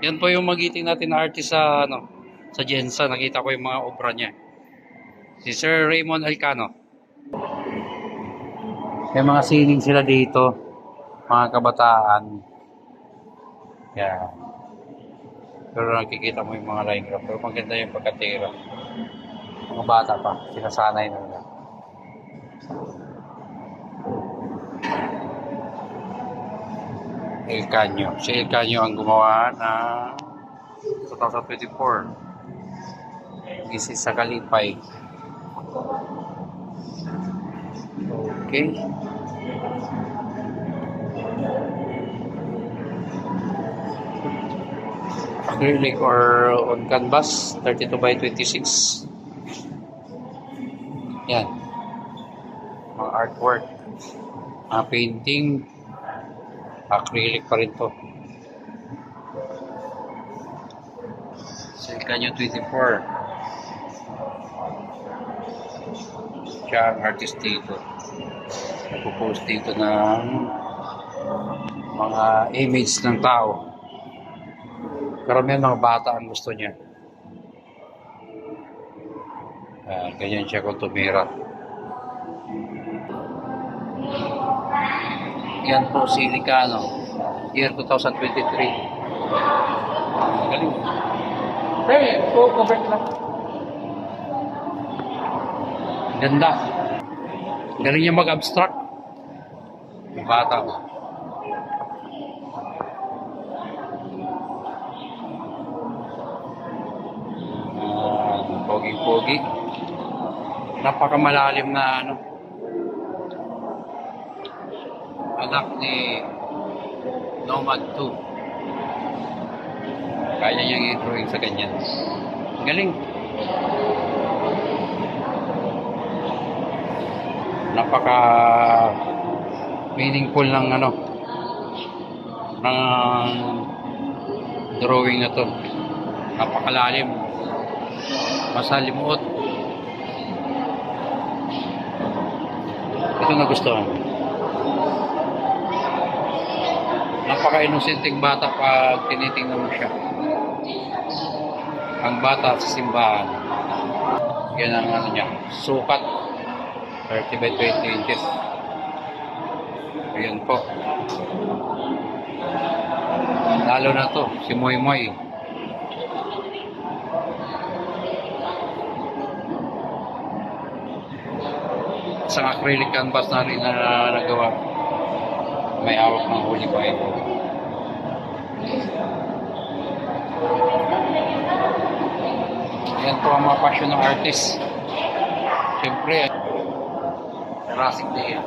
Yan po yung magiting natin na artist sa sa Jensa. Nakita ko yung mga obra niya. Si Sir Raymond Alcano. May mga sining sila dito, mga kabataan. Yan. Pero nakikita mo yung mga line graph. Pero maganda yung pagkatira. Mga bata pa, sinasanay na nila. El Canyo. Si El Canyo ang gumawa na 2024. This is sa Kalipay. Okay. Acrylic or on canvas, 32 by 26. Yan. Mga artwork. Mga painting. Acrylic pa rin to. Sa Canyo 24. Siya ang artist dito. Nagpo-post dito ng mga image ng tao. Karamihan mga bata ang gusto niya. Ganyan siya kung tumira. Yan po si Licano. Year 2023. Galing. Hey, convert lang. Ganda. Galing niya mag-abstract. Yung bata ko. Pogi-pogi. Napakamalalim na anak ni Nomad 2. Kaya niyang i-drawing sa ganyan. Galing. Napaka meaningful ng ng drawing na to. Napakalalim. Masalimuot. Ito nagustuhan. Napaka-inosenteng bata pag tinitingnan mo siya. Ang bata sa simbahan. Yan ang niya. Sukat. 30 by 20 inches. Ayan po. Lalo na to, si Moy Moy. Isang acrylic canvas na rin na nagawa. May hawak ng Holy Bible. Yan po ang mga passion ng artist. Siyempre, Jurassic Day.